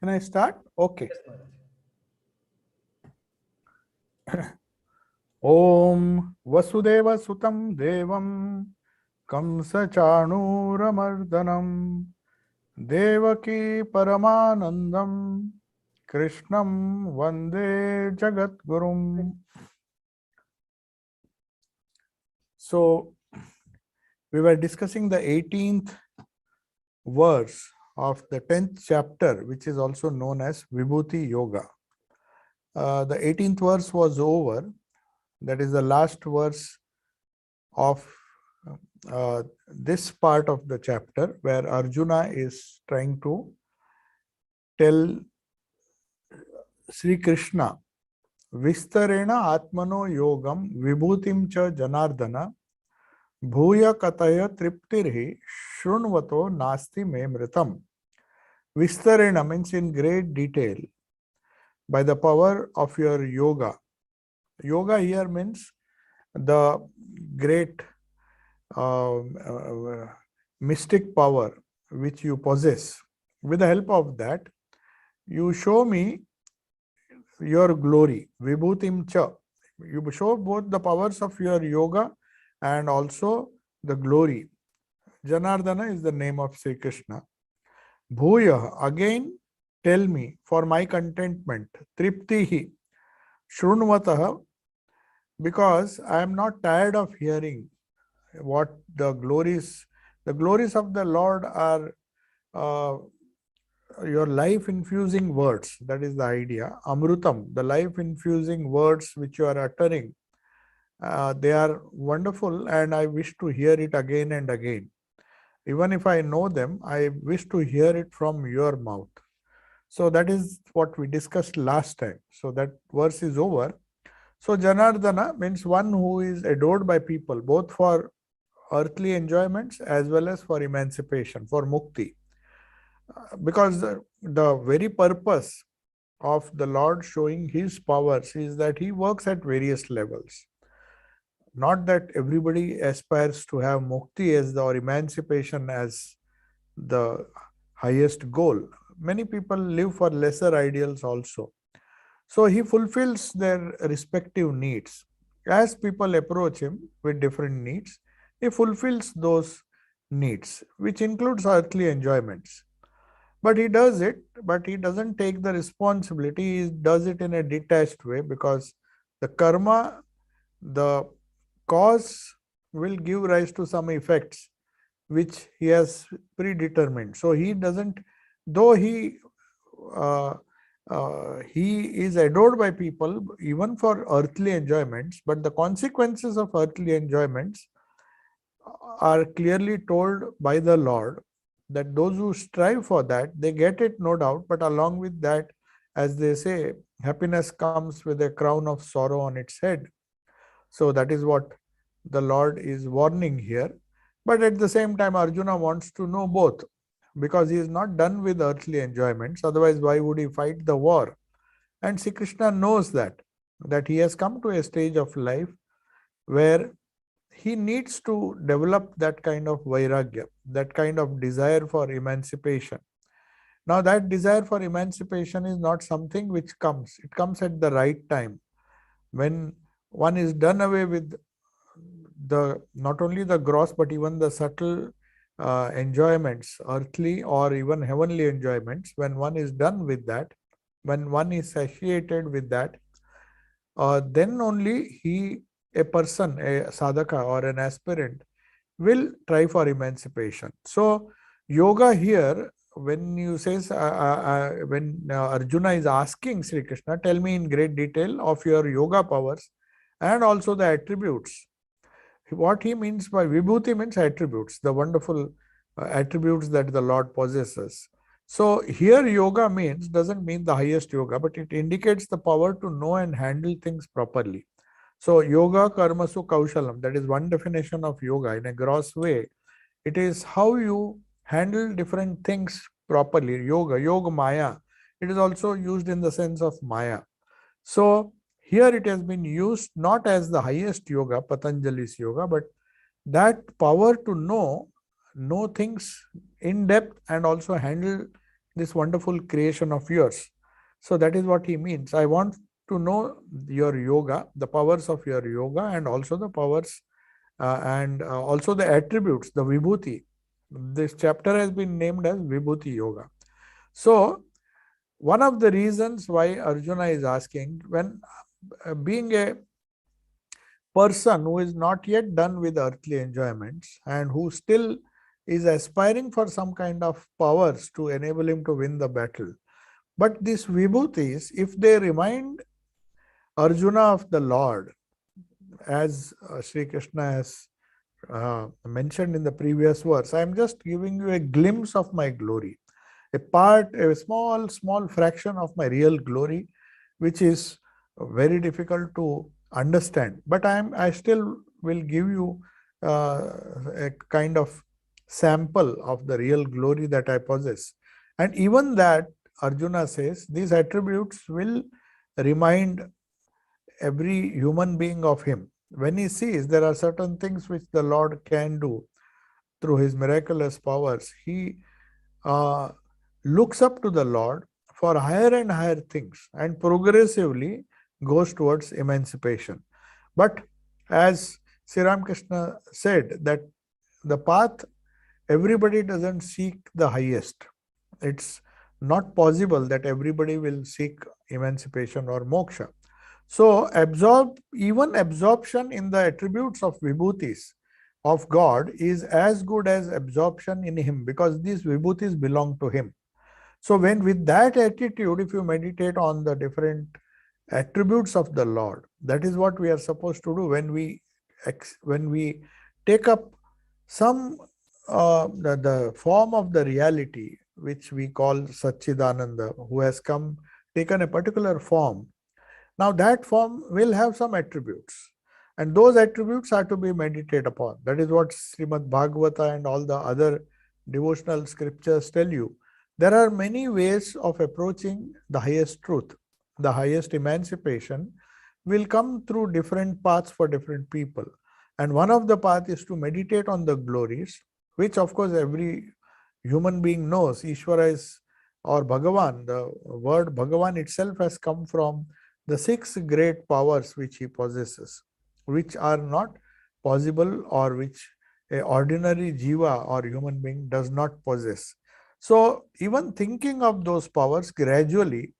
Can I start? Okay. Yes, Maharaj. Om Vasudeva Sutam Devam Kamsa Chanuramardanam Devaki Paramanandam Krishnam Vande Jagat Gurum. So, we were discussing the 18th verse of the 10th chapter, which is also known as Vibhuti Yoga. The 18th verse was over. That is the last verse of this part of the chapter, where Arjuna is trying to tell Sri Krishna, Vistarena Atmano Yogam Vibhutim cha Janardana Bhuya Kataya Triptirhi Shrunvato Nasti Me Mritam. Vistarena means in great detail, by the power of your yoga. Yoga here means the great mystic power which you possess. With the help of that, you show me your glory. Vibhutim cha. You show both the powers of your yoga and also the glory. Janardana is the name of Sri Krishna. Bhuya, again tell me for my contentment. Triptihi, Shrunvataha, because I am not tired of hearing what the glories of the Lord are. Your life infusing words, that is the idea. Amrutam, the life infusing words which you are uttering, they are wonderful, and I wish to hear it again and again. Even if I know them, I wish to hear it from your mouth. So that is what we discussed last time. So that verse is over. So Janardana means one who is adored by people, both for earthly enjoyments as well as for emancipation, for mukti. Because the very purpose of the Lord showing his powers is that he works at various levels. Not that everybody aspires to have mukti as or emancipation as the highest goal. Many people live for lesser ideals also. So he fulfills their respective needs. As people approach him with different needs, he fulfills those needs, which includes earthly enjoyments. But he does it, but he doesn't take the responsibility. He does it in a detached way, because the karma, the cause, will give rise to some effects which he has predetermined. So he doesn't, though uh, he is adored by people even for earthly enjoyments, but the consequences of earthly enjoyments are clearly told by the Lord, that those who strive for that, they get it, no doubt, but along with that, as they say, happiness comes with a crown of sorrow on its head. So that is what the Lord is warning here. But at the same time, Arjuna wants to know both, because he is not done with earthly enjoyments. Otherwise, why would he fight the war? And Sri Krishna knows that he has come to a stage of life where he needs to develop that kind of vairagya, that kind of desire for emancipation. Now, that desire for emancipation is not something which comes, it comes at the right time, when one is done away with the not only the gross but even the subtle enjoyments, earthly or even heavenly enjoyments. When one is done with that, when one is satiated with that, then only a person, a sadhaka or an aspirant, will try for emancipation. So yoga here, when you says when Arjuna is asking Sri Krishna, tell me in great detail of your yoga powers and also the attributes. What he means by vibhuti means attributes, the wonderful attributes that the Lord possesses. So here yoga means, doesn't mean the highest yoga, but it indicates the power to know and handle things properly. So yoga karmasu kaushalam, that is one definition of yoga in a gross way. It is how you handle different things properly. Yoga maya. It is also used in the sense of maya. So here it has been used not as the highest yoga, Patanjali's yoga, but that power to know things in depth and also handle this wonderful creation of yours. So that is what he means. I want to know your yoga, the powers of your yoga, and also the powers and also the attributes, the vibhuti. This chapter has been named as Vibhuti Yoga. So, one of the reasons why Arjuna is asking, when being a person who is not yet done with earthly enjoyments and who still is aspiring for some kind of powers to enable him to win the battle. But these vibhutis, if they remind Arjuna of the Lord, as Sri Krishna has mentioned in the previous verse, I am just giving you a glimpse of my glory, a small fraction of my real glory, which is very difficult to understand. But I still will give you a kind of sample of the real glory that I possess. And even that, Arjuna says, these attributes will remind every human being of him. When he sees there are certain things which the Lord can do through his miraculous powers, he uh, looks up to the Lord for higher and higher things and progressively goes towards emancipation. But as Sri Ramakrishna said, that the path, everybody doesn't seek the highest. It's not possible that everybody will seek emancipation or moksha. So even absorption in the attributes of vibhutis of God is as good as absorption in him, because these vibhutis belong to him. So when with that attitude, if you meditate on the different attributes of the Lord, that is what we are supposed to do when we take up some the form of the reality which we call Satchidananda, who has taken a particular form. Now that form will have some attributes, and those attributes are to be meditated upon. That is what Srimad Bhagavata and all the other devotional scriptures tell you. There are many ways of approaching the highest truth. The highest emancipation will come through different paths for different people. And one of the paths is to meditate on the glories, which of course every human being knows. Ishvara is, or Bhagavan, the word Bhagavan itself has come from the six great powers which he possesses, which are not possible or which a ordinary jiva or human being does not possess. So even thinking of those powers gradually,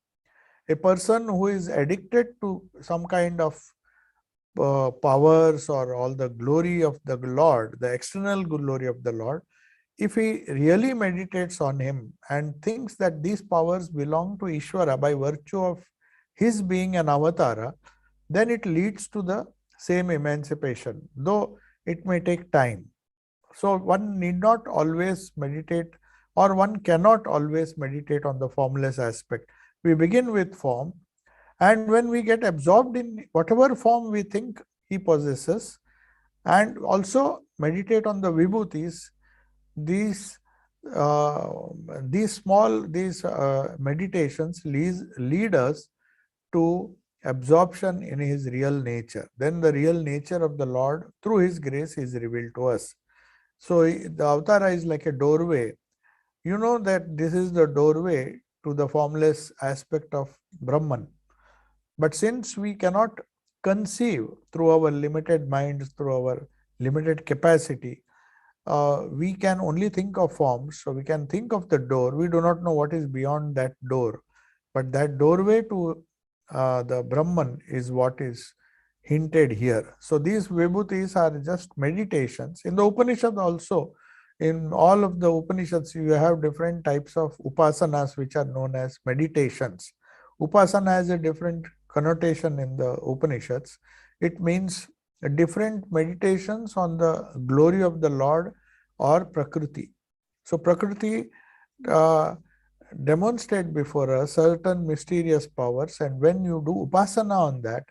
a person who is addicted to some kind of powers or all the glory of the Lord, the external glory of the Lord, if he really meditates on him and thinks that these powers belong to Ishvara by virtue of his being an avatara, then it leads to the same emancipation, though it may take time. So one need not always meditate, or one cannot always meditate on the formless aspect. We begin with form, and when we get absorbed in whatever form we think he possesses, and also meditate on the vibhutis, these meditations lead us to absorption in his real nature. Then the real nature of the Lord through his grace is revealed to us. So the avatara is like a doorway. You know that this is the doorway to the formless aspect of Brahman. But since we cannot conceive through our limited minds, through our limited capacity, we can only think of forms. So we can think of the door. We do not know what is beyond that door. But that doorway to the Brahman is what is hinted here. So these vibhutis are just meditations. In the Upanishad also, in all of the Upanishads, you have different types of upasanas which are known as meditations. Upasana has a different connotation in the Upanishads. It means different meditations on the glory of the Lord or Prakriti. So Prakriti demonstrate before us certain mysterious powers, and when you do upasana on that,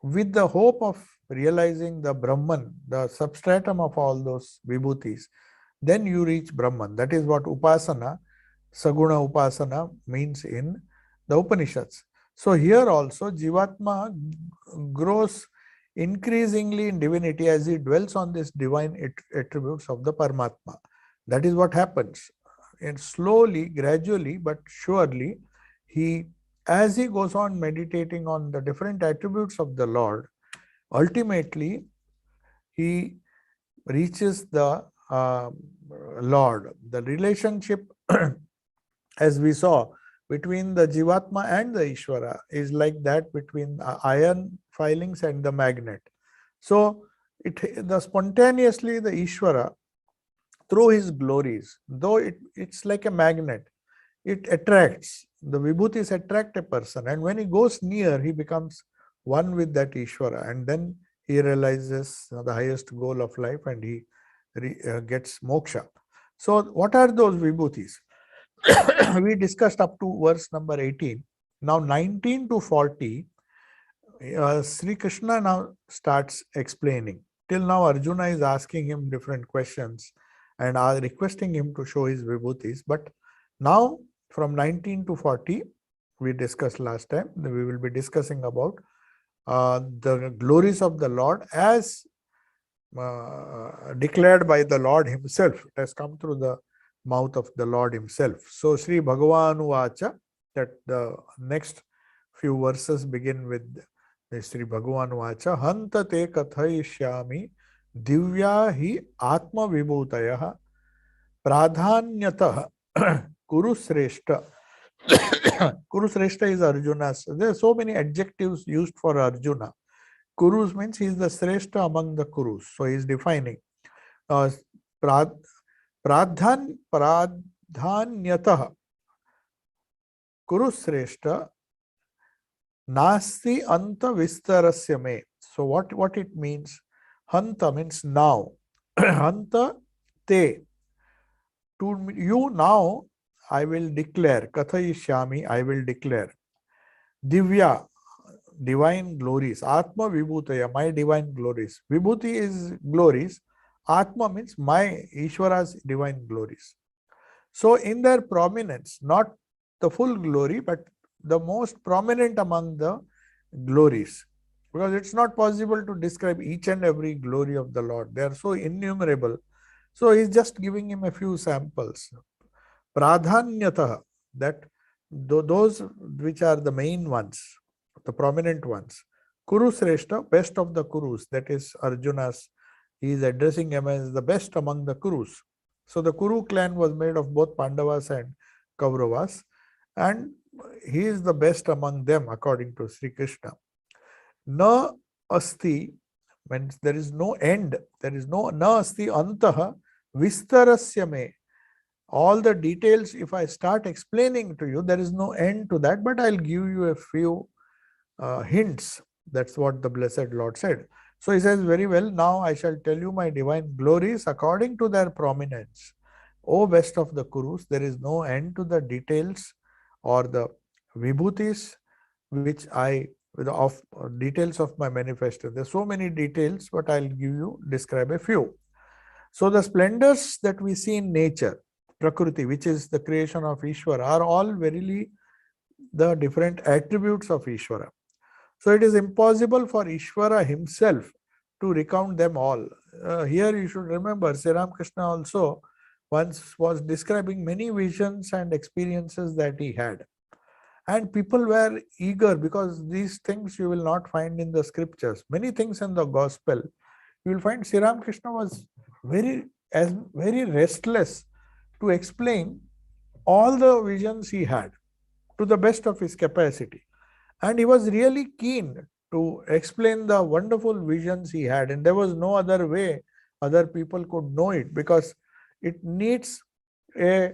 with the hope of realizing the Brahman, the substratum of all those vibhutis, then you reach Brahman. That is what upasana, saguna upasana means in the Upanishads. So here also Jivatma grows increasingly in divinity as he dwells on these divine attributes of the Paramatma. That is what happens. and slowly, gradually, but surely, as he goes on meditating on the different attributes of the Lord, ultimately he reaches the Lord. The relationship, as we saw, between the Jivatma and the Ishvara is like that between iron filings and the magnet. So, the spontaneously the Ishvara, through his glories, though it's like a magnet, it attracts, the vibhutis attract a person, and when he goes near, he becomes one with that Ishvara, and then he realizes the highest goal of life, and he gets moksha. So, what are those vibhutis? We discussed up to verse number 18. Now, 19 to 40, Sri Krishna now starts explaining. Till now, Arjuna is asking him different questions and are requesting him to show his vibhutis. But now, from 19 to 40, we discussed last time, we will be discussing about the glories of the Lord as declared by the Lord himself. It has come through the mouth of the Lord himself. So, Sri Bhagavanu Vacha, that the next few verses begin with Sri Bhagavanu Vacha, Hanta te kathayishyami divya hi atma vibhutayah pradhanyatah kuru sreshta. Kuru sreshta is Arjuna's. There are so many adjectives used for Arjuna. Kurus means he is the sreshta among the Kurus. So he is defining. Pradhanyatah Kurusreshta Nasti Anta Vistarasya Me. So what it means? Hanta means now. Hanta te. To you now I will declare. Kathayishyami, I will declare. Divya, divine glories. Atma Vibhutaya, my divine glories. Vibhuti is glories. Atma means my Ishvara's divine glories. So in their prominence, not the full glory, but the most prominent among the glories. Because it's not possible to describe each and every glory of the Lord. They are so innumerable. So he's just giving him a few samples. Pradhanyatah, that those which are the main ones, the prominent ones. Kuru Sreshta, best of the Kurus, that is Arjuna's. He is addressing him as the best among the Kurus. So the Kuru clan was made of both Pandavas and Kauravas, and he is the best among them according to Sri Krishna. Na asti means there is no end, there is no na asti antaha vistarasya me. All the details, if I start explaining to you, there is no end to that, but I'll give you a few hints. That's what the blessed Lord said. So he says, very well, now I shall tell you my divine glories according to their prominence. O best of the Kurus, there is no end to the details or the vibhutis which of details of my manifesto. There are so many details, but I'll describe a few. So the splendors that we see in nature, Prakriti, which is the creation of Ishvara, are all verily the different attributes of Ishvara. So it is impossible for Ishvara himself to recount them all. Here you should remember, Sri Ramakrishna also once was describing many visions and experiences that he had. And people were eager, because these things you will not find in the scriptures. Many things in the gospel, you will find Sri Ramakrishna was very restless to explain all the visions he had to the best of his capacity. And he was really keen to explain the wonderful visions he had. And there was no other way other people could know it, because it needs a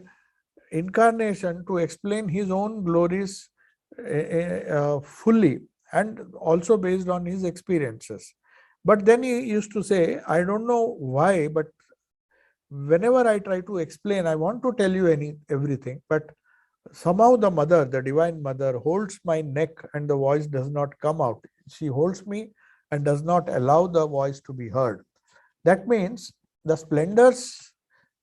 incarnation to explain his own glories fully, and also based on his experiences. But then he used to say, I don't know why, but whenever I try to explain, I want to tell you everything, but somehow the mother, the divine mother, holds my neck and the voice does not come out. She holds me and does not allow the voice to be heard. That means the splendors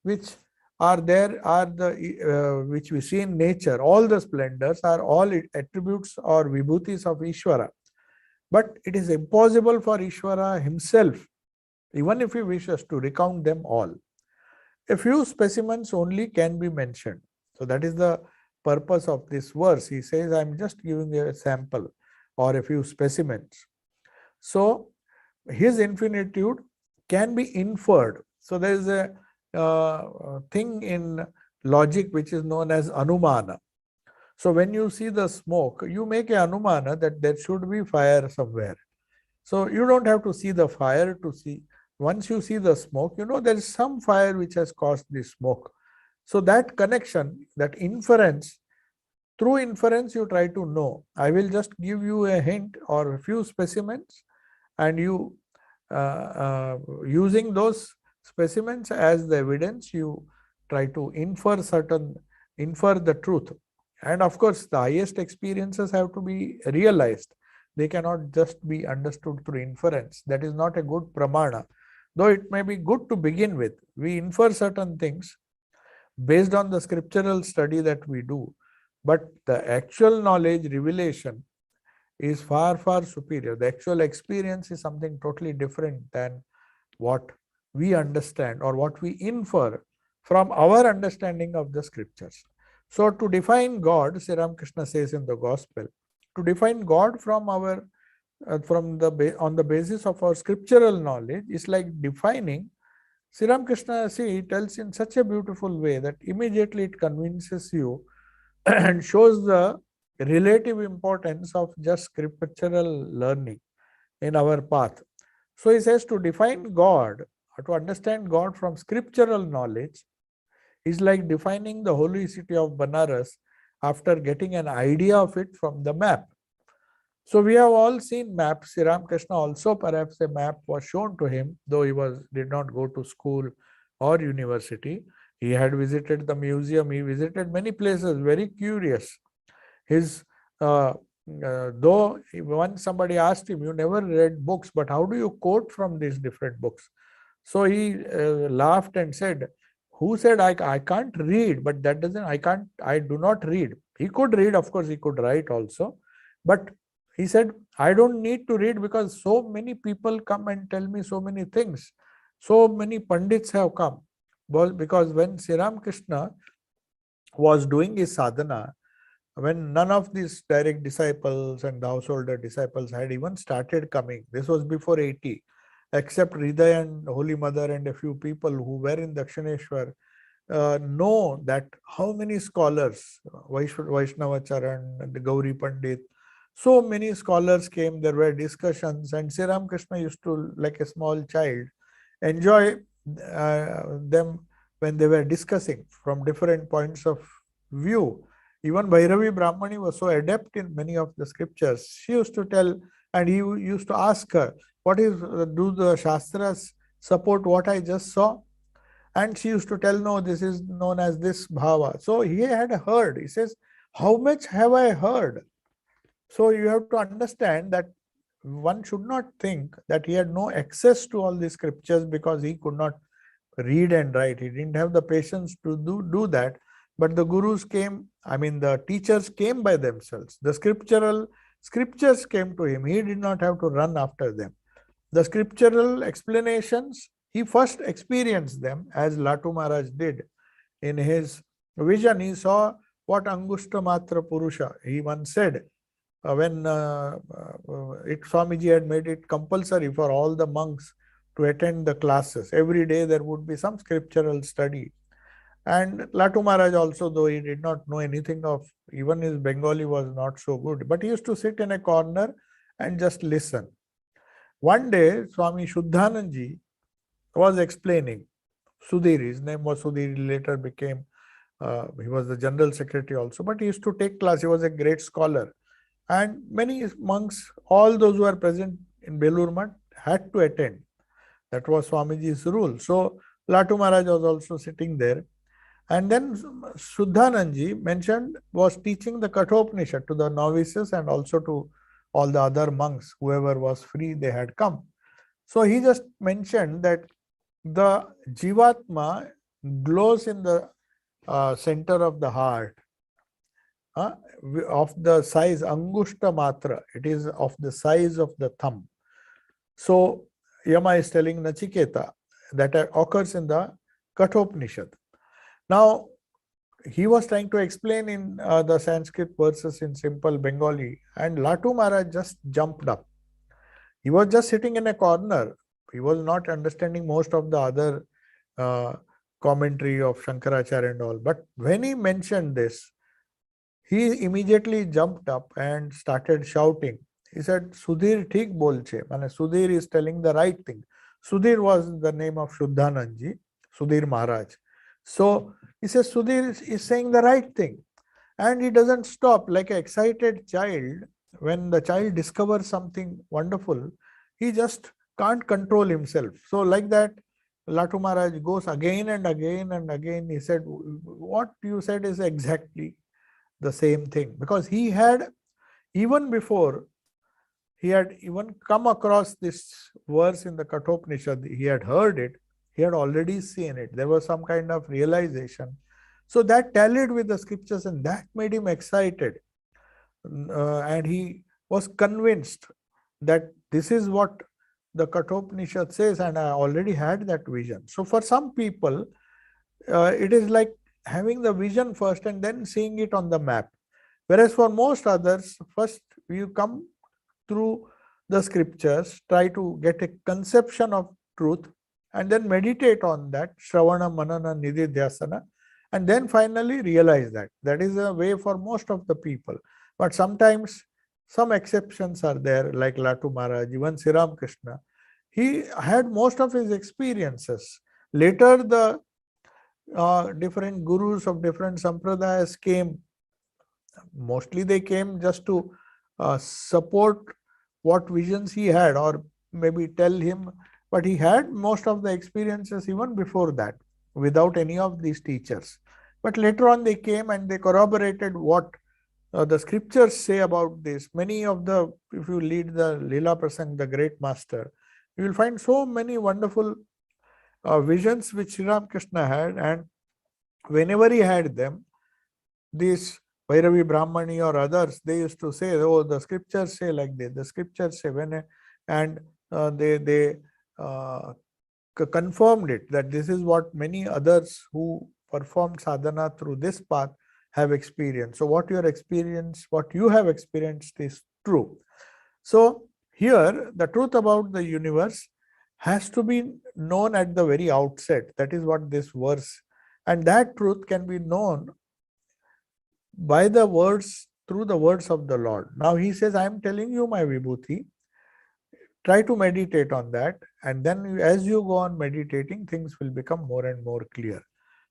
which are there are the which we see in nature. All the splendors are all attributes or vibhutis of Ishvara. But it is impossible for Ishvara himself, even if he wishes, to recount them all. A few specimens only can be mentioned. So that is the purpose of this verse. He says, I'm just giving you a sample or a few specimens. So his infinitude can be inferred. So there is a thing in logic which is known as anumana. So when you see the smoke, you make a anumana that there should be fire somewhere. So you don't have to see the fire to see. Once you see the smoke, you know there is some fire which has caused this smoke. So that connection, that inference, through inference you try to know. I will just give you a hint or a few specimens, and you using those specimens as the evidence, you try to infer the truth. And of course the highest experiences have to be realized. They cannot just be understood through inference. That is not a good pramana, though it may be good to begin with. We infer certain things based on the scriptural study that we do, but the actual knowledge, revelation, is far, far superior. The actual experience is something totally different than what we understand or what we infer from our understanding of the scriptures. So to define God, Sri Ramakrishna says in the gospel, to define God from our on the basis of our scriptural knowledge is like defining. Sri Ramakrishna, see, he tells in such a beautiful way that immediately it convinces you and shows the relative importance of just scriptural learning in our path. So he says to define God, or to understand God from scriptural knowledge, is like defining the holy city of Banaras after getting an idea of it from the map. So we have all seen maps. Sri Ramakrishna also, perhaps a map was shown to him, though he did not go to school or university. He had visited the museum. He visited many places, very curious. His though once somebody asked him, you never read books, but how do you quote from these different books? So he laughed and said, who said I can't read, but that doesn't, I do not read. He could read, of course, he could write also, but he said, I don't need to read because so many people come and tell me so many things. So many pandits have come. Well, because when Sri Ramakrishna was doing his sadhana, when none of these direct disciples and the householder disciples had even started coming, this was before 80, except Hriday and Holy Mother and a few people who were in Dakshineshwar, know that how many scholars, Vaishnavacharan, the Gauri Pandit, so many scholars came, there were discussions, and Sri Ramakrishna used to, like a small child, enjoy them when they were discussing from different points of view. Even Bhairavi Brahmani was so adept in many of the scriptures. She used to tell, and he used to ask her, what is, do the Shastras support what I just saw? And she used to tell, no, this is known as this bhava. So he had heard. He says, how much have I heard? So you have to understand that one should not think that he had no access to all these scriptures because he could not read and write. He didn't have the patience to do that. But the gurus came, I mean, the teachers came by themselves. The scriptures came to him. He did not have to run after them. The scriptural explanations, he first experienced them, as Latu Maharaj did. In his vision, he saw what Angushta Matra Purusha. He once said, when Swamiji had made it compulsory for all the monks to attend the classes. Every day there would be some scriptural study. And Latu Maharaj also, though he did not know anything of, even his Bengali was not so good, but he used to sit in a corner and just listen. One day, Swami Shuddhanandji was explaining. Sudhir, his name was Sudhir, later became, he was the general secretary also, but he used to take class. He was a great scholar. And many monks, all those who are present in Belur Math, had to attend. That was Swamiji's rule. So Latu Maharaj was also sitting there. And then Shuddhanandji was teaching the Kathopanishad to the novices and also to all the other monks. Whoever was free, they had come. So he just mentioned that the Jivatma glows in the center of the heart, of the size Angushta Matra. It is of the size of the thumb. So Yama is telling Nachiketa that occurs in the Kathopanishad. Now, he was trying to explain in the Sanskrit verses in simple Bengali, and Latu Maharaj just jumped up. He was just sitting in a corner. He was not understanding most of the other uh, commentary of Shankaracharya and all. But when he mentioned this, he immediately jumped up and started shouting. He said, Sudhir thik bolche. Mane Sudhir is telling the right thing. Sudhir was the name of Shuddhanandji, Sudhir Maharaj. So he says, Sudhir is saying the right thing. And he doesn't stop. Like an excited child, when the child discovers something wonderful, he just can't control himself. So like that, Latu Maharaj goes again and again and again. He said, what you said is exactly the same thing, because he had, even before he had even come across this verse in the Kathopanishad, he had heard it, he had already seen it. There was some kind of realization. So that tallied with the scriptures, and that made him excited. And he was convinced that this is what the Kathopanishad says, and I already had that vision. So for some people, it is like having the vision first and then seeing it on the map. Whereas for most others, first you come through the scriptures, try to get a conception of truth, and then meditate on that, Shravana, Manana, Nididhyasana, and then finally realize that. That is a way for most of the people. But sometimes some exceptions are there, like Latu Maharaj, even Sri Krishna. He had most of his experiences. Later, the different gurus of different sampradayas came. Mostly they came just to support what visions he had, or maybe tell him, but he had most of the experiences even before that without any of these teachers. But later on they came and they corroborated what the scriptures say about this. Many of the, if you read the Leela Prasang, the great master, you will find so many wonderful visions which Sri Krishna had, and whenever he had them, these Vairavi Brahmani or others, they used to say, oh, the scriptures say like this, the scriptures say, and they confirmed it, that this is what many others who performed sadhana through this path have experienced. So what you have experienced is true. So here, the truth about the universe has to be known at the very outset. That is what this verse, and that truth can be known by the words, through the words of the Lord. Now he says, I am telling you my vibhuti. Try to meditate on that, and then as you go on meditating, things will become more and more clear.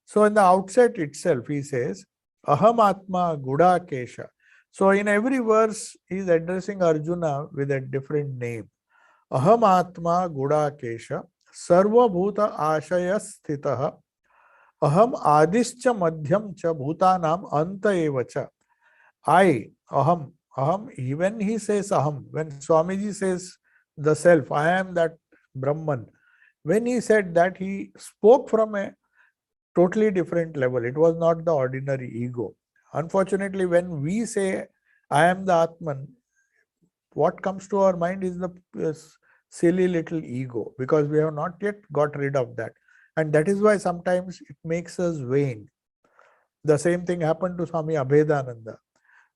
So in the outset itself, he says, Aham Atma Gudakesha. So in every verse, he is addressing Arjuna with a different name. Aham Atma Gudakesha, Sarva Bhuta Ashaya Sthitaha, Aham Adischa Madhyam Cha Bhutanam Anta Evacha. I, Aham, when he says Aham, when Swamiji says the self, I am that Brahman, when he said that, he spoke from a totally different level. It was not the ordinary ego. Unfortunately, when we say I am the Atman, what comes to our mind is the silly little ego, because we have not yet got rid of that. And that is why sometimes it makes us vain. The same thing happened to Swami Abhedananda.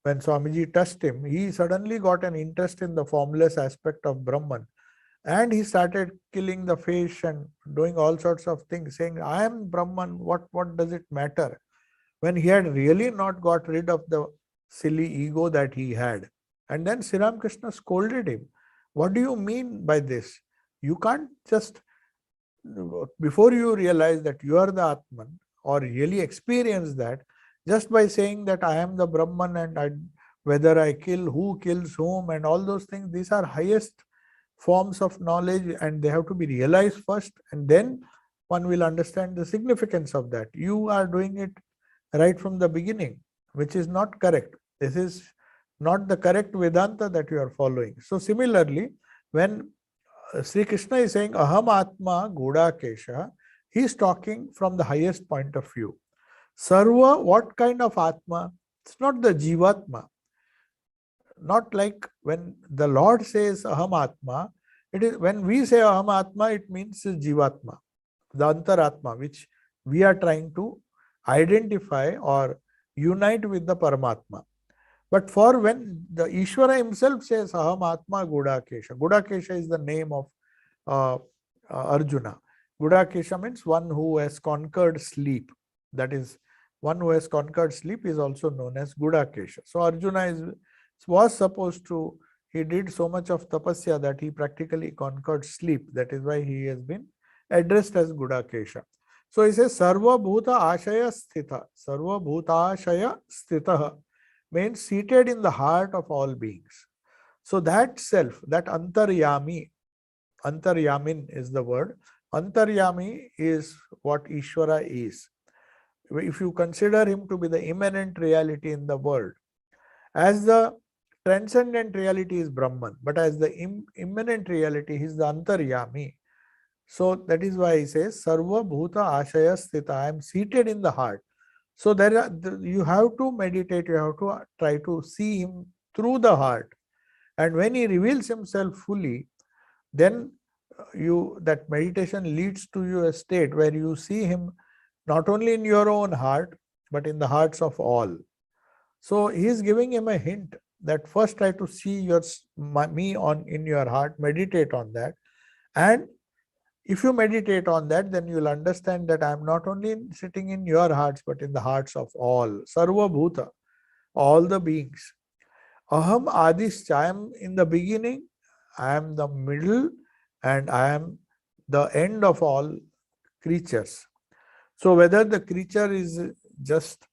When Swamiji touched him, he suddenly got an interest in the formless aspect of Brahman. And he started killing the fish and doing all sorts of things, saying, I am Brahman, what does it matter? When he had really not got rid of the silly ego that he had. And then Sri Krishna scolded him. What do you mean by this? You can't just, before you realize that you are the Atman, or really experience that, just by saying that I am the Brahman, and whether I kill, who kills whom, and all those things, these are highest forms of knowledge, and they have to be realized first, and then one will understand the significance of that. You are doing it right from the beginning, which is not correct. This is not the correct Vedanta that you are following. So similarly, when Sri Krishna is saying Aham Atma Gudakesha, he is talking from the highest point of view. Sarva, what kind of Atma? It's not the Jivatma. Not like when the Lord says Aham Atma, it is when we say Aham Atma, it means Jivatma, the Antaratma, which we are trying to identify or unite with the Paramatma. But for when the Ishvara himself says Aham Atma Gudakesha, Gudakesha is the name of uh, Arjuna. Gudakesha means one who has conquered sleep. That is, one who has conquered sleep is also known as Gudakesha. So Arjuna was supposed to, he did so much of tapasya that he practically conquered sleep. That is why he has been addressed as Gudakesha. So he says Sarva Bhuta Ashaya Sthita. Sarva Bhuta Ashaya Sthita means seated in the heart of all beings. So that self, that Antaryami, Antaryamin is the word. Antaryami is what Ishvara is. If you consider him to be the immanent reality in the world, as the transcendent reality is Brahman, but as the immanent reality, he is the Antaryami. So that is why he says, Sarva Bhuta Ashaya Sthita, I am seated in the heart. So you have to meditate, you have to try to see him through the heart. And when he reveals himself fully, then that meditation leads to you a state where you see him not only in your own heart, but in the hearts of all. So he is giving him a hint that first try to see me in your heart, meditate on that. And if you meditate on that, then you'll understand that I am not only sitting in your hearts, but in the hearts of all. Sarva Bhuta, all the beings. Aham Adischa, I am in the beginning, I am the middle, and I am the end of all creatures. So whether the creature is just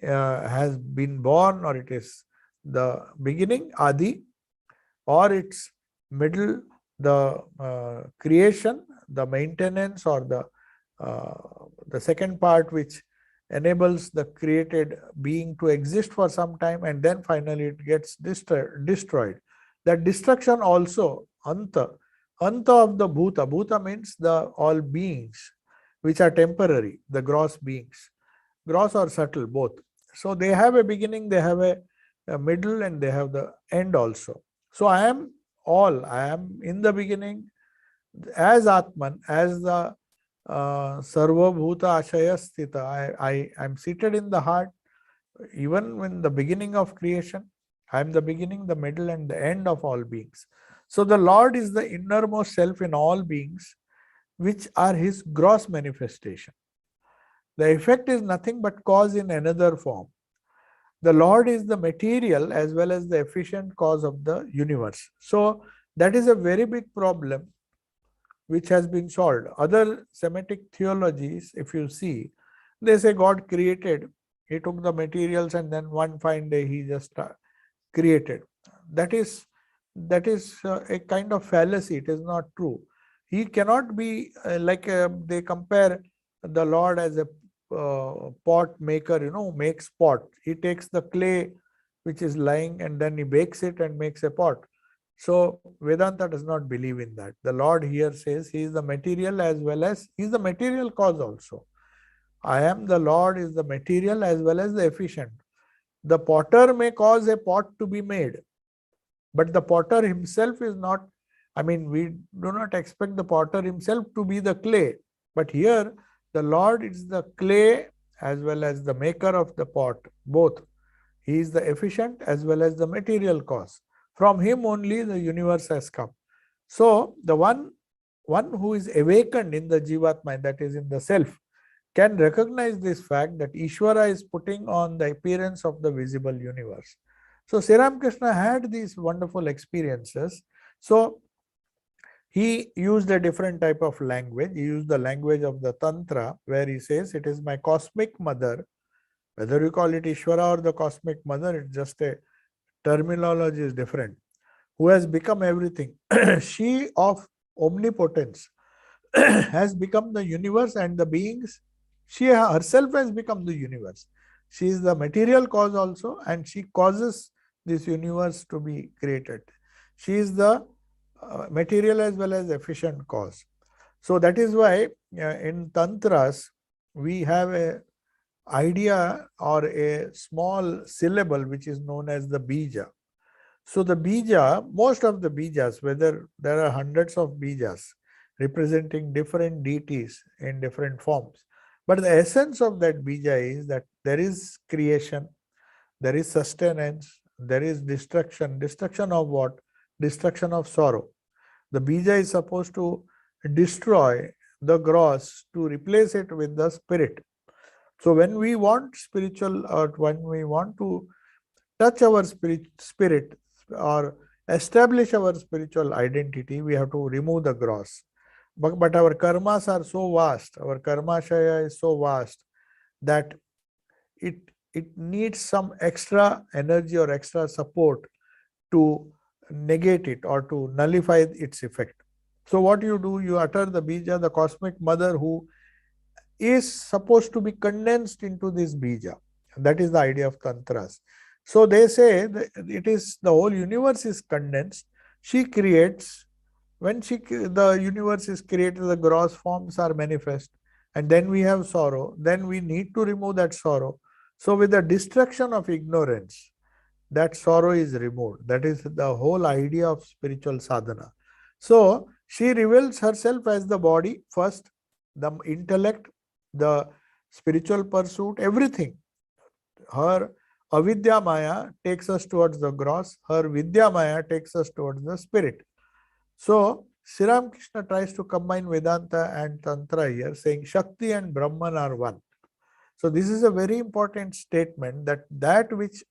has been born, or it is the beginning, Adi, or its middle, the creation, the maintenance, or the second part which enables the created being to exist for some time, and then finally it gets destroyed. That destruction also, anta of the bhuta. Bhuta means the all beings which are temporary, the gross beings, gross or subtle, both. So they have a beginning, they have a middle, and they have the end also. So I am all, I am in the beginning as Atman, as the Sarva Bhuta Ashaya Sthita. I am seated in the heart, even when the beginning of creation. I am the beginning, the middle, and the end of all beings. So the Lord is the innermost self in all beings, which are his gross manifestation. The effect is nothing but cause in another form. The Lord is the material as well as the efficient cause of the universe. So that is a very big problem which has been solved. Other Semitic theologies, if you see, they say God created, he took the materials and then one fine day he just created. That is a kind of fallacy. It is not true. He cannot be they compare the Lord as a pot maker, makes pot. He takes the clay which is lying and then he bakes it and makes a pot. So Vedanta does not believe in that. The Lord here says he is the material as well as he is the material cause also. I am the Lord is the material as well as the efficient. The potter may cause a pot to be made, but the potter himself is not, we do not expect the potter himself to be the clay. But here, the Lord is the clay as well as the maker of the pot, both. He is the efficient as well as the material cause. From him only the universe has come. So, the one who is awakened in the Jivatma, that is in the self, can recognize this fact that Ishvara is putting on the appearance of the visible universe. So Sri Ramakrishna had these wonderful experiences. So he used a different type of language. He used the language of the Tantra, where he says, it is my cosmic mother. Whether you call it Ishvara or the cosmic mother, it's just a terminology is different. Who has become everything. She of omnipotence has become the universe and the beings. She herself has become the universe. She is the material cause also, and she causes this universe to be created. She is the material as well as efficient cause. So that is why in Tantras, we have a idea or a small syllable which is known as the bija. So the bija, most of the bijas, whether there are hundreds of bijas representing different deities in different forms, But the essence of that bija is that there is creation, there is sustenance, there is destruction. Destruction of what? Destruction of sorrow. The bija is supposed to destroy the gross to replace it with the spirit. So when we want spiritual, or when we want to touch our spirit or establish our spiritual identity, we have to remove the gross. But our karmas are so vast, our karmashaya is so vast that it it needs some extra energy or extra support to negate it or to nullify its effect. So what you do, you utter the bija, the cosmic mother who is supposed to be condensed into this bija. That is the idea of tantras. So they say that it is the whole universe is condensed. She creates. When the universe is created, the gross forms are manifest, and then we have sorrow. Then we need to remove that sorrow. So with the destruction of ignorance, that sorrow is removed. That is the whole idea of spiritual sadhana. So she reveals herself as the body first, the intellect, the spiritual pursuit, everything. Her avidya maya takes us towards the gross, her vidya maya takes us towards the spirit. So Sri Ramakrishna tries to combine Vedanta and Tantra here, saying Shakti and Brahman are one. So this is a very important statement, that that which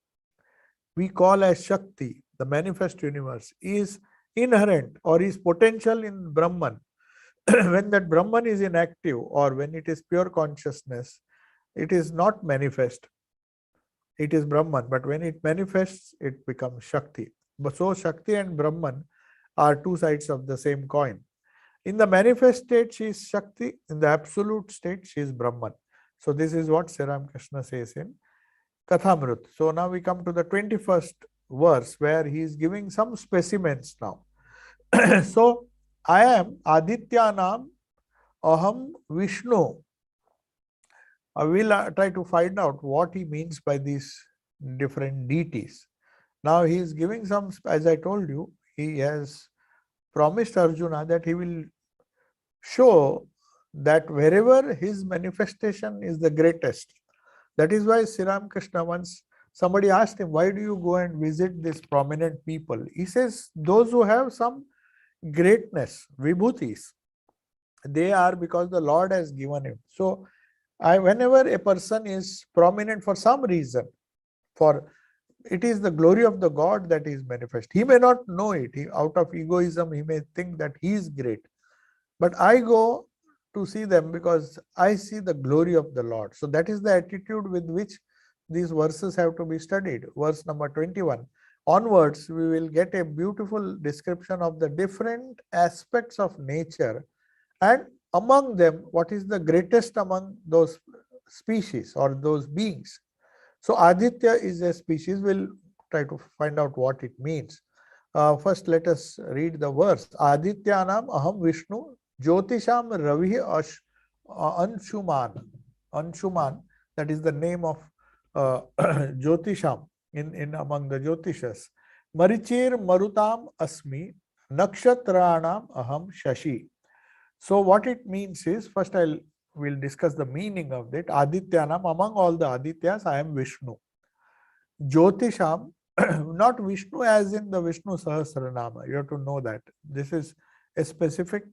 we call as Shakti, the manifest universe, is inherent or is potential in Brahman. When that Brahman is inactive or when it is pure consciousness, it is not manifest. It is Brahman, but when it manifests, it becomes Shakti. So Shakti and Brahman are two sides of the same coin. In the manifest state, she is Shakti. In the absolute state, she is Brahman. So this is what Sri Ramakrishna says in Kathamrut. So now we come to the 21st verse where he is giving some specimens now. So I am Adityanam Aham Vishnu. I will try to find out what he means by these different deities. Now he is giving some, as I told you, he has promised Arjuna that he will show that wherever his manifestation is the greatest. That is why Sri Ramakrishna, once somebody asked him, why do you go and visit these prominent people? He says, those who have some greatness, vibhutis, they are because the Lord has given him. So whenever a person is prominent for some reason, for it is the glory of the God that is manifest. He may not know it. Out of egoism, he may think that he is great. But I go to see them because I see the glory of the Lord. So that is the attitude with which these verses have to be studied. Verse number 21. Onwards, we will get a beautiful description of the different aspects of nature, and among them, what is the greatest among those species or those beings. So Aditya is a species. We'll try to find out what it means. First, let us read the verse. Adityanam aham Vishnu Jyotisham Ravi Anshuman. Anshuman, that is the name of Jyotisham in among the Jyotishas. Marichir Marutam Asmi Nakshatranam Aham Shashi. So what it means is, first we'll discuss the meaning of it. Adityanam, among all the Adityas, I am Vishnu. Jyotisham, not Vishnu as in the Vishnu Sahasranama. You have to know that. This is a specific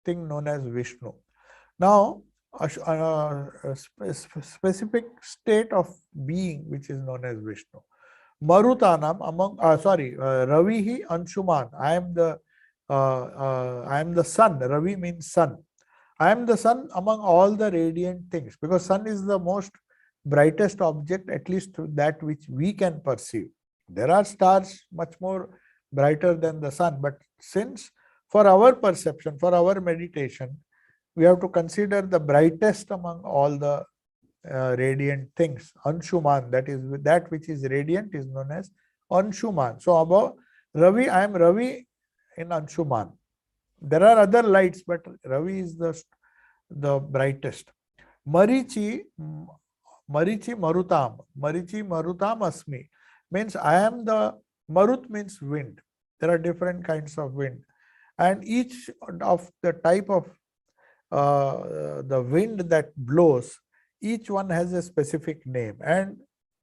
thing known as Vishnu. Now, a specific state of being which is known as Vishnu. Marutanam, among, Ravihi Anshuman. I am the sun. Ravi means sun. I am the sun among all the radiant things, because sun is the most brightest object, at least that which we can perceive. There are stars much more brighter than the sun, but since for our perception, for our meditation, we have to consider the brightest among all the radiant things. Anshuman, that is that which is radiant, is known as Anshuman. So above Ravi, I am Ravi in Anshuman. There are other lights, but Ravi is the brightest. Marichi Marutam. Marichi Marutam Asmi means I am the, Marut means wind. There are different kinds of wind. And each of the type of the wind that blows, each one has a specific name, and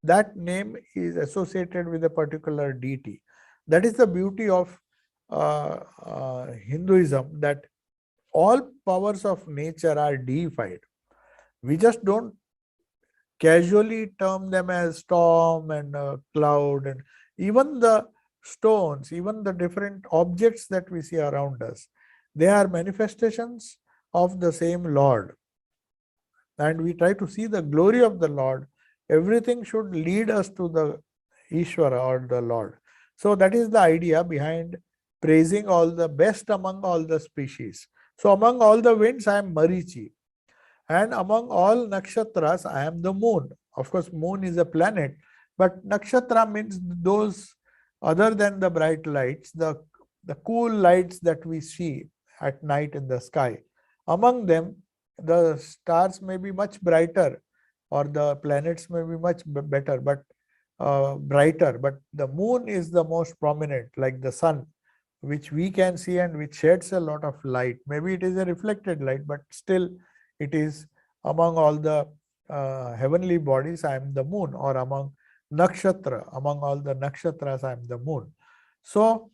that name is associated with a particular deity. That is the beauty of Hinduism, that all powers of nature are deified. We just don't casually term them as storm and cloud, and even the stones, even the different objects that we see around us, they are manifestations of the same Lord. And we try to see the glory of the Lord. Everything should lead us to the Ishvara or the Lord. So that is the idea behind praising all the best among all the species. So among all the winds, I am Marichi. And among all nakshatras, I am the moon. Of course, moon is a planet, but nakshatra means those other than the bright lights, the cool lights that we see at night in the sky. Among them, the stars may be much brighter, or the planets may be much better, but brighter. But the moon is the most prominent, like the sun, which we can see and which sheds a lot of light. Maybe it is a reflected light, but still it is among all the heavenly bodies, I am the moon, or among nakshatra, among all the nakshatras, I am the moon. So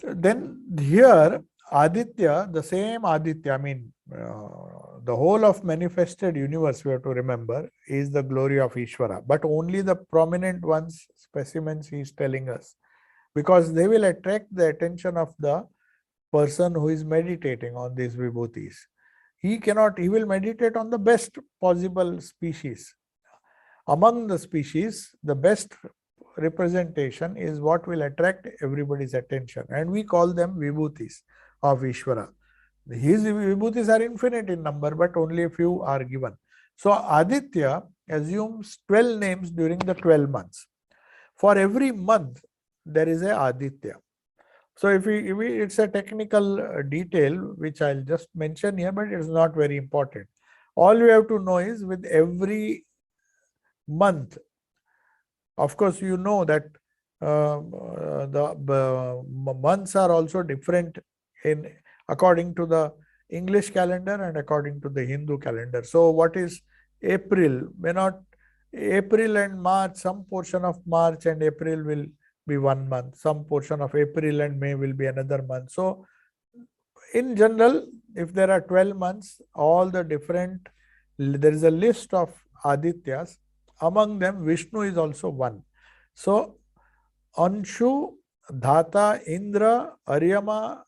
then here, Aditya, the same Aditya, I mean, the whole of manifested universe, we have to remember, is the glory of Ishvara, but only the prominent ones, specimens he is telling us, because they will attract the attention of the person who is meditating on these vibhutis. He will meditate on the best possible species. Among the species, the best representation is what will attract everybody's attention, and we call them vibhutis of Ishvara. His vibhutis are infinite in number, but only a few are given. So Aditya assumes 12 names during the 12 months. For every month, there is a Aditya. So if it's a technical detail which I'll just mention here, but it's not very important. All you have to know is with every month, of course, you know that the months are also different in according to the English calendar and according to the Hindu calendar. So what is April? May not April and March, some portion of March and April will be 1 month, some portion of April and May will be another month. So in general, if there are 12 months, all the different, there is a list of Adityas. Among them, Vishnu is also one. So Anshu, Dhata, Indra, Aryama,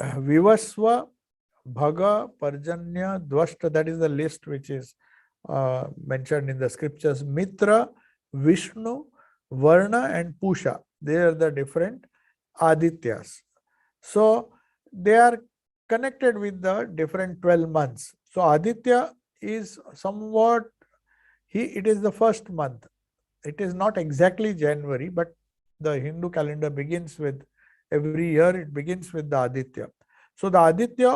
Vivasva, Bhaga, Parjanya, Dvashta, that is the list which is mentioned in the scriptures. Mitra, Vishnu, Varna and Pusha, they are the different Adityas. So they are connected with the different 12 months. So Aditya is somewhat, it is the first month. It is not exactly January, but the Hindu calendar begins with, every year it begins with the Aditya. So the Aditya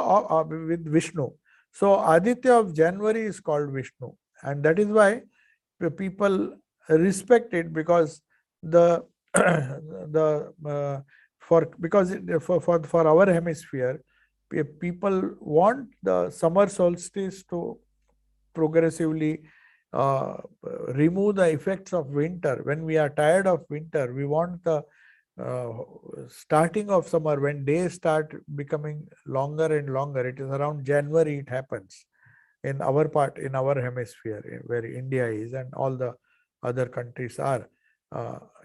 with Vishnu. So Aditya of January is called Vishnu, and that is why the people respect it, because the for our hemisphere, people want the summer solstice to progressively remove the effects of winter. When we are tired of winter, we want the starting of summer, when days start becoming longer and longer. It is around January it happens in our part, in our hemisphere, where India is and all the other countries are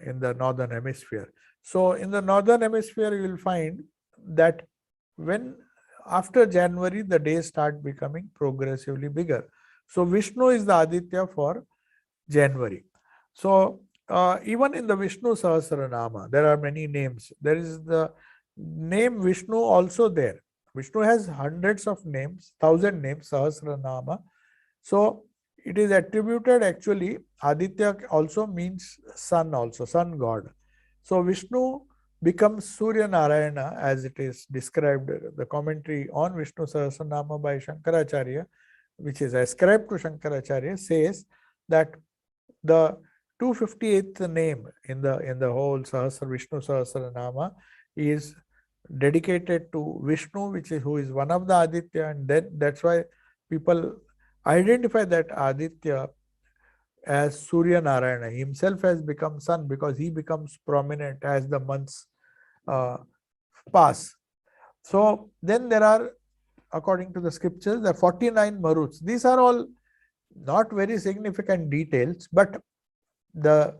in the northern hemisphere. So in the northern hemisphere, you will find that when after January, the days start becoming progressively bigger. So Vishnu is the Aditya for January. So even in the Vishnu Sahasranama, there are many names. There is the name Vishnu also there. Vishnu has hundreds of names, 1,000 names, Sahasranama. So it is attributed, actually, Aditya also means sun also, sun god. So Vishnu becomes Surya Narayana, as it is described, the commentary on Vishnu Sahasranama by Shankaracharya, which is ascribed to Shankaracharya, says that the 258th name in the whole Vishnu Sahasranama is dedicated to Vishnu, who is one of the Aditya, and then that's why people identify that Aditya as Surya Narayana. Himself has become sun because he becomes prominent as the months uh, pass. So then there are, according to the scriptures, the 49 Maruts. These are all not very significant details, but there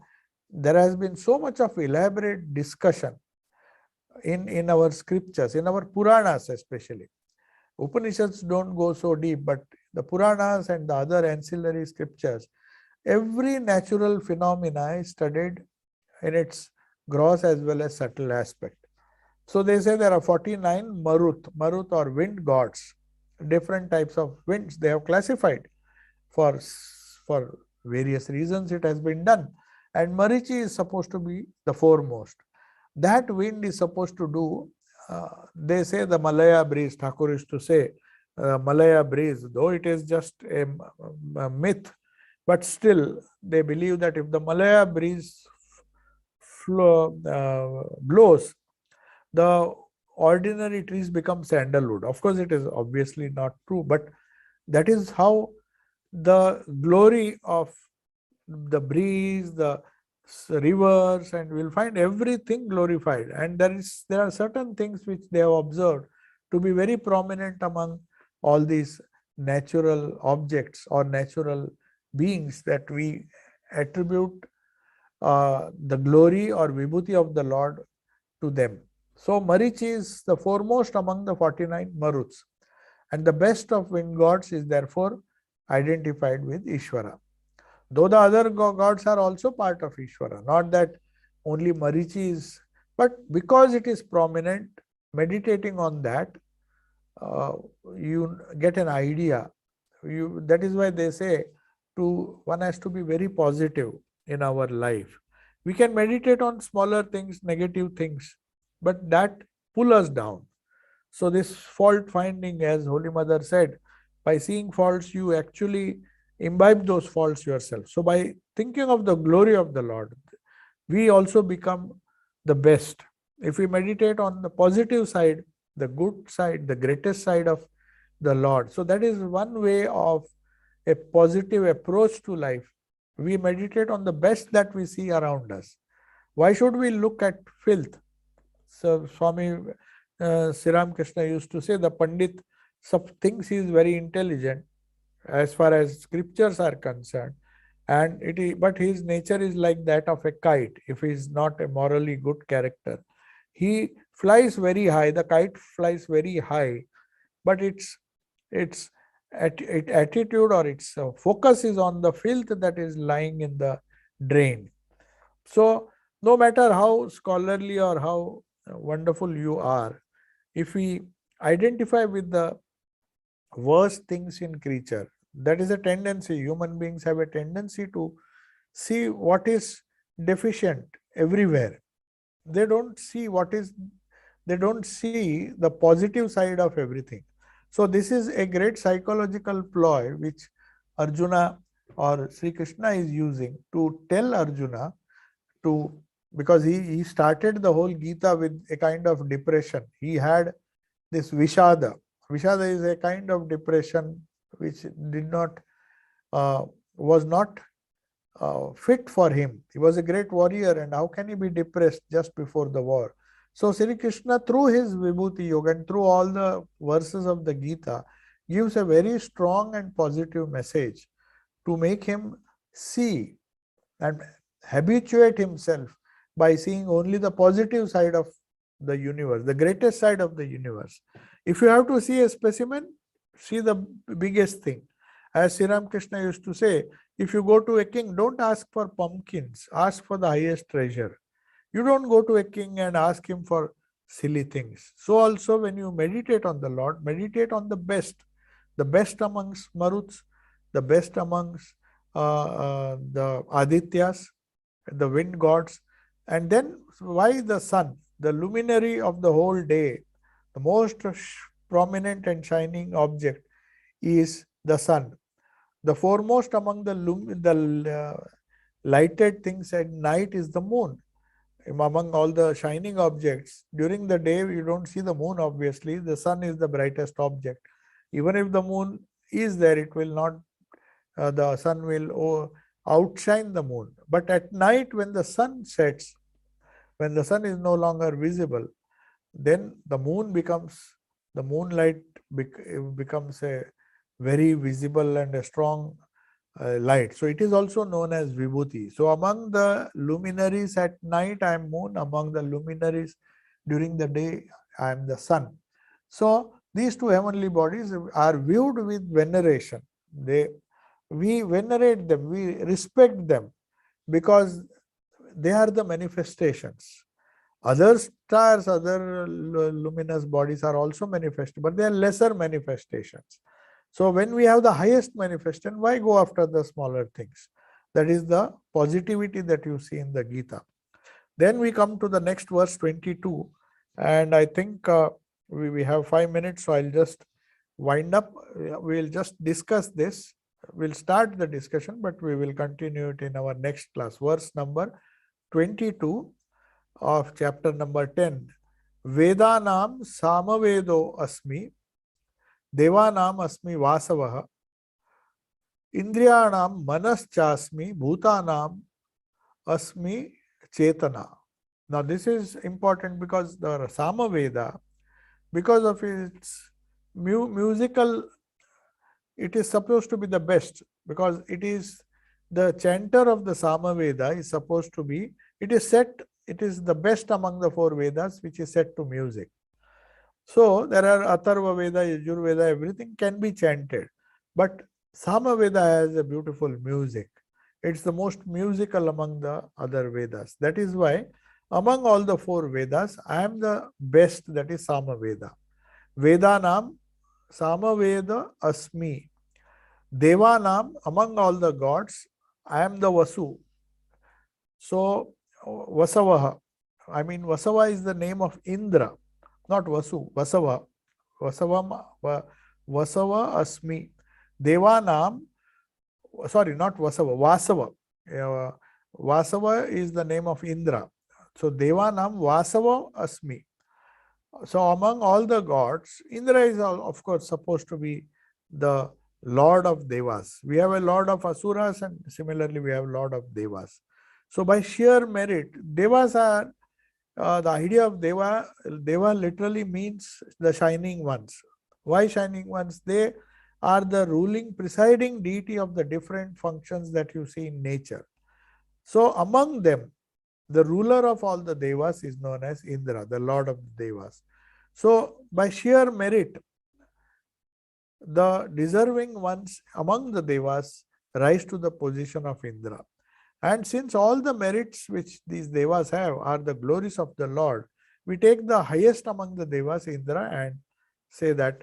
has been so much of elaborate discussion in our scriptures, in our Puranas especially. Upanishads don't go so deep, but the Puranas and the other ancillary scriptures, every natural phenomena is studied in its gross as well as subtle aspect. So they say there are 49 Marut or wind gods, different types of winds they have classified for, for various reasons it has been done. And Marichi is supposed to be the foremost. That wind is supposed to do, they say the Malaya breeze, Thakur used to say, Malaya breeze, though it is just a myth, but still they believe that if the Malaya breeze blows, the ordinary trees become sandalwood. Of course, it is obviously not true, but that is how the glory of the breeze, the rivers, and we'll find everything glorified. And there are certain things which they have observed to be very prominent among all these natural objects or natural beings that we attribute the glory or vibhuti of the Lord to them. So Marichi is the foremost among the 49 Maruts, and the best of wind gods is therefore identified with Ishvara. Though the other gods are also part of Ishvara, not that only Marichi is, but because it is prominent, meditating on that, you get an idea. That is why they say one has to be very positive in our life. We can meditate on smaller things, negative things, but that pull us down. So this fault finding, as Holy Mother said, by seeing faults, you actually imbibe those faults yourself. So by thinking of the glory of the Lord, we also become the best. If we meditate on the positive side, the good side, the greatest side of the Lord. So that is one way of a positive approach to life. We meditate on the best that we see around us. Why should we look at filth? So Swami Siram Krishna used to say the Pandit thinks he is very intelligent as far as scriptures are concerned, and but his nature is like that of a kite. If he is not a morally good character, he flies very high. The kite flies very high, but its attitude or its focus is on the filth that is lying in the drain. So no matter how scholarly or how wonderful you are, if we identify with the worst things in creature, that is a tendency. Human beings have a tendency to see what is deficient everywhere. They don't see the positive side of everything. So this is a great psychological ploy which Arjuna or Sri Krishna is using to tell Arjuna to, because he started the whole Gita with a kind of depression. He had this Vishada. Vishada is a kind of depression which was not fit for him. He was a great warrior, and how can he be depressed just before the war? So Sri Krishna, through his Vibhuti Yoga and through all the verses of the Gita, gives a very strong and positive message to make him see and habituate himself by seeing only the positive side of the universe, the greatest side of the universe. If you have to see a specimen, see the biggest thing. As Sri Krishna used to say, if you go to a king, don't ask for pumpkins, ask for the highest treasure. You don't go to a king and ask him for silly things. So also when you meditate on the Lord, meditate on the best amongst Maruts, the best amongst the Adityas, the wind gods. And then why the sun, the luminary of the whole day, the most prominent and shining object is the sun. The foremost among the lighted things at night is the moon. among all the shining objects. During the day, you don't see the moon, obviously. The sun is the brightest object. Even if the moon is there, it will not, the sun will outshine the moon. But at night, when the sun sets, when the sun is no longer visible, then the moon becomes, the moonlight becomes a very visible and a strong light. So it is also known as Vibhuti. So among the luminaries at night, I am moon. Among the luminaries during the day, I am the sun. So these two heavenly bodies are viewed with veneration. We venerate them, we respect them, because they are the manifestations. Other stars, other luminous bodies are also manifested, but they are lesser manifestations. So when we have the highest manifestation, why go after the smaller things? That is the positivity that you see in the Gita. Then we come to the next verse 22, and I think we have 5 minutes, so I'll just wind up. We'll just discuss this. We'll start the discussion, but we will continue it in our next class. Verse number 22 of chapter number 10. Vedanam samavedo asmi, devanam asmi vasavaha, indriyanam manaschasmi, bhutanam asmi chetana. Now this is important because the Samaveda, because of its musical, it is supposed to be the best, because it is the chanter of the Samaveda is supposed to be, it is the best among the 4 Vedas, which is set to music. So there are Atharva Veda, Yajur Veda, everything can be chanted. But Samaveda has a beautiful music. It's the most musical among the other Vedas. That is why among all the 4 Vedas, I am the best, that is Samaveda. Vedanam Samaveda Asmi. Devanam, among all the gods, I am the Vasu. So Vasavaha, I mean Vasava is the name of Indra, not Vasu, Vasava. Vasava Asmi. Devanam, sorry, not Vasava, Vasava. Vasava is the name of Indra. So Devanam Vasava Asmi. So among all the gods, Indra is of course supposed to be the Lord of Devas. We have a Lord of Asuras, and similarly we have Lord of Devas. So by sheer merit, Devas are, the idea of Deva literally means the shining ones. Why shining ones? They are the ruling, presiding deity of the different functions that you see in nature. So among them, the ruler of all the Devas is known as Indra, the Lord of the Devas. So by sheer merit, the deserving ones among the Devas rise to the position of Indra. And since all the merits which these Devas have are the glories of the Lord, we take the highest among the Devas, Indra, and say that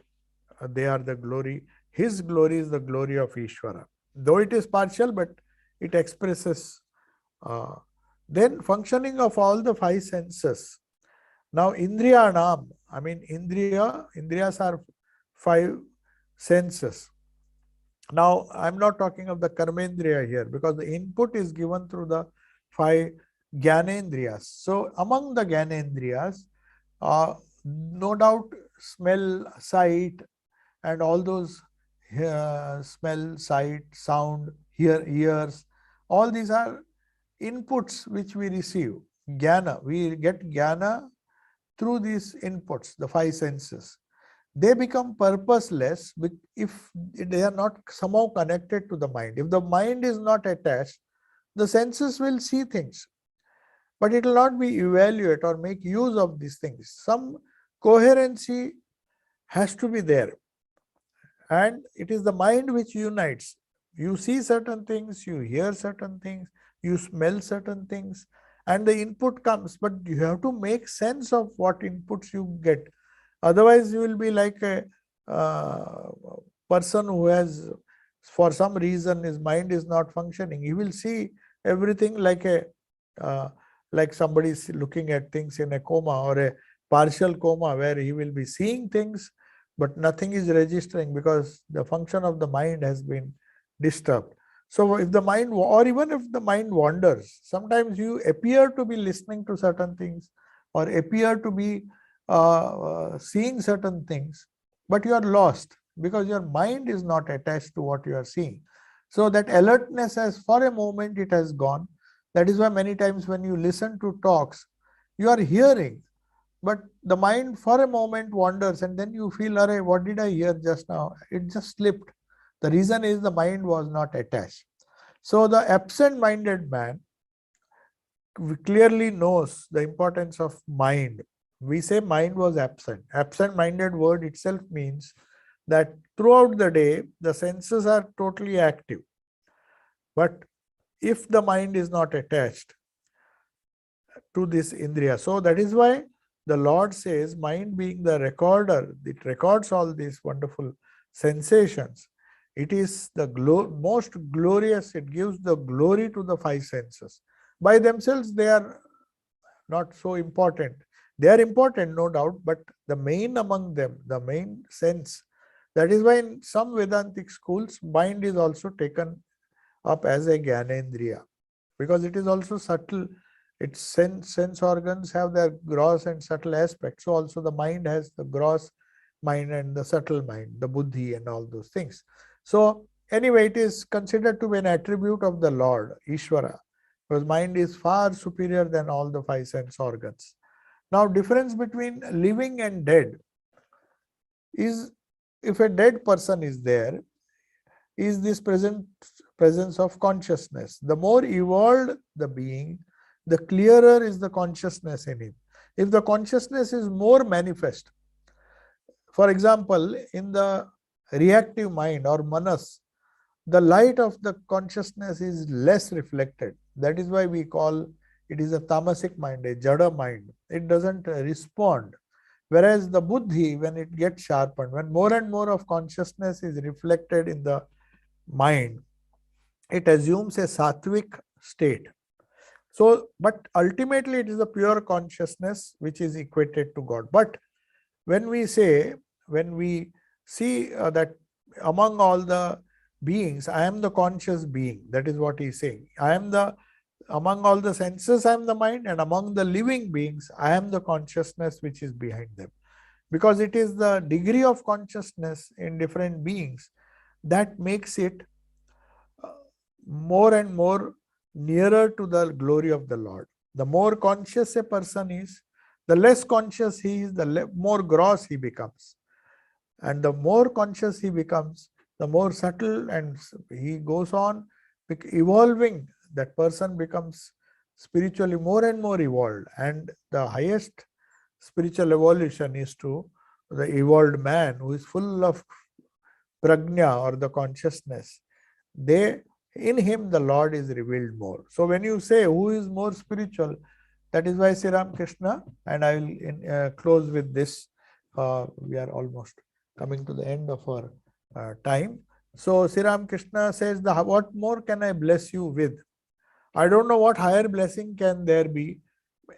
they are the glory. His glory is the glory of Ishvara. Though it is partial, but it expresses. Then functioning of all the 5 senses. Now Indriyanam, I mean Indriyas are 5 senses. Now I'm not talking of the Karmendriya here, because the input is given through the 5 Gyanendriyas. So among the Gyanendriyas, no doubt smell, sight, and all those smell, sight, sound, ears, all these are inputs which we receive. Jnana, we get jnana through these inputs, the 5 senses. They become purposeless if they are not somehow connected to the mind. If the mind is not attached, the senses will see things, but it will not be evaluate or make use of these things. Some coherency has to be there, and it is the mind which unites. You see certain things, you hear certain things, you smell certain things, and the input comes, but you have to make sense of what inputs you get. Otherwise, you will be like a person who has, for some reason, his mind is not functioning. He will see everything like like somebody is looking at things in a coma or a partial coma, where he will be seeing things, but nothing is registering because the function of the mind has been disturbed. So if the mind, or even if the mind wanders, sometimes you appear to be listening to certain things or appear to be seeing certain things, but you are lost because your mind is not attached to what you are seeing. So that alertness has, for a moment, it has gone. That is why many times when you listen to talks, you are hearing, but the mind for a moment wanders and then you feel, Array, what did I hear just now? It just slipped. The reason is the mind was not attached. So the absent-minded man clearly knows the importance of mind. We say mind was absent. Absent-minded word itself means that throughout the day, the senses are totally active. But if the mind is not attached to this indriya, so that is why the Lord says, mind being the recorder, it records all these wonderful sensations. It is the most glorious, it gives the glory to the five senses. By themselves, they are not so important. They are important, no doubt, but the main among them, the main sense. That is why in some Vedantic schools, mind is also taken up as a Gyanendriya, because it is also subtle. Its sense organs have their gross and subtle aspects. So also the mind has the gross mind and the subtle mind, the buddhi and all those things. So anyway, it is considered to be an attribute of the Lord, Ishvara, because mind is far superior than all the five sense organs. Now, difference between living and dead is, if a dead person is there, is this presence of consciousness. The more evolved the being, the clearer is the consciousness in him. If the consciousness is more manifest, for example, in the reactive mind or manas, the light of the consciousness is less reflected. That is why we call it is a tamasic mind, a jada mind. It doesn't respond. Whereas the buddhi, when it gets sharpened, when more and more of consciousness is reflected in the mind, it assumes a sattvic state. So, but ultimately it is a pure consciousness which is equated to God. But when we say, when we see that among all the beings, I am the conscious being, that is what he is saying. I am the, among all the senses, I am the mind, and among the living beings, I am the consciousness which is behind them. Because it is the degree of consciousness in different beings that makes it more and more nearer to the glory of the Lord. The more conscious a person is, the less conscious he is, the more gross he becomes. And the more conscious he becomes, the more subtle, and he goes on evolving. That person becomes spiritually more and more evolved. And the highest spiritual evolution is to the evolved man who is full of prajna or the consciousness. They, in him the Lord is revealed more. So when you say who is more spiritual, that is why Sri Ram Krishna, and I will close with this. We are almost coming to the end of our time. So Sri Ram Krishna says, what more can I bless you with? I don't know what higher blessing can there be,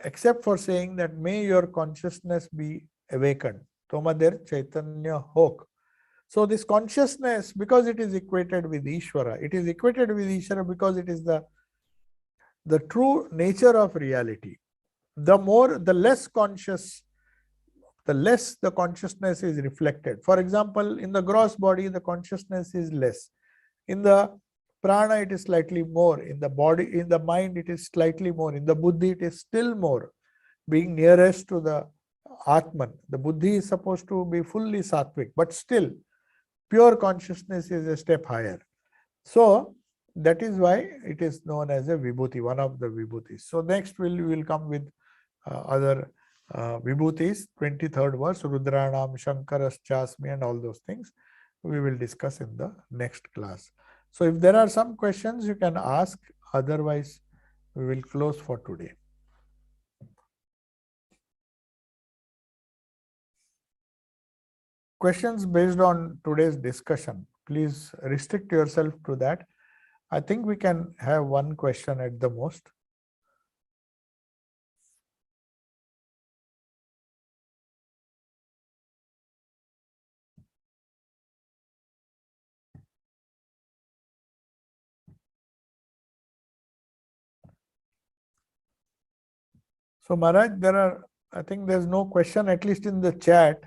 except for saying that may your consciousness be awakened. Tomader Chaitanya Hok. So this consciousness, because it is equated with Ishvara, it is equated with Ishvara because it is the true nature of reality. The more, the less conscious, the less the consciousness is reflected. For example, in the gross body, the consciousness is less. In the prana, it is slightly more. In the body, in the mind, it is slightly more. In the buddhi, it is still more, being nearest to the Atman. The buddhi is supposed to be fully sattvic, but still, pure consciousness is a step higher. So that is why it is known as a vibhuti, one of the vibhutis. So next we will come with other vibhutis, 23rd verse, Rudranam, Shankarashchasmi and all those things we will discuss in the next class. So if there are some questions you can ask, otherwise we will close for today. Questions based on today's discussion, please restrict yourself to that. I think we can have one question at the most. So Maharaj, I think there's no question, at least in the chat.